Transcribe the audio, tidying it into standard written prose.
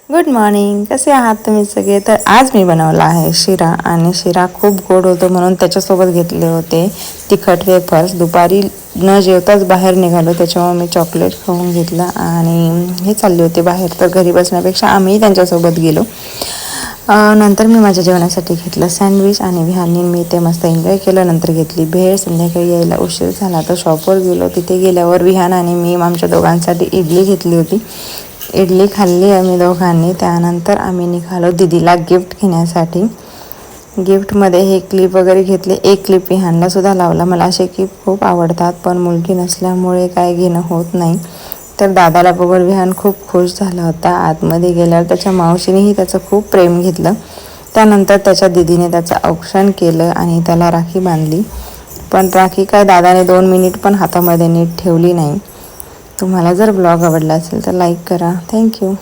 Good morning. कसे आहात तुम्ही सगळे? तर आज मी बनवला आहे शिरा आणि शिरा खूप गोड होतो म्हणून त्याच्यासोबत घेतले होते तिखट वेफर्स. दुपारी न जेवताच बाहेर निघालो त्याच्यामुळे मी चॉकलेट खाऊन घेतलं आणि हे चालले होते बाहेर, तर घरी बसण्यापेक्षा आम्ही त्यांच्यासोबत गेलो. नंतर मी माझ्या जेवणासाठी घेतलं सँडविच आणि विहानने मी ते मस्त एन्जॉय केलं. नंतर घेतली भेळ. संध्याकाळी यायला उशीर झाला तर शॉपवर गेलो. तिथे गेल्यावर विहान आणि मी आमच्या दोघांसाठी इडली घेतली होती. इडली खाल्ली आम्ही दोघांनी. त्यानंतर आम्ही निघालो दीदीला गिफ्ट घेण्यासाठी. गिफ्टमध्ये हे क्लिप वगैरे घेतले. एक क्लिप विहानला सुद्धा लावला. मला असे क्लिप खूप आवडतात पण मुलगी नसल्यामुळे काय घेणं होत नाही. तर दादाला बघून विहान खूप खुश झाला होता. आतमध्ये गेल्यावर त्याच्या मावशीनेही त्याचं खूप प्रेम घेतलं. त्यानंतर त्याच्या दीदीने त्याचं औक्षण केलं आणि त्याला राखी बांधली. पण राखी काय दादाने 2 मिनिट पण हातामध्ये नीट ठेवली नाही. तुम्हाला जर ब्लॉग आवडला असेल तर लाईक करा. थँक्यू.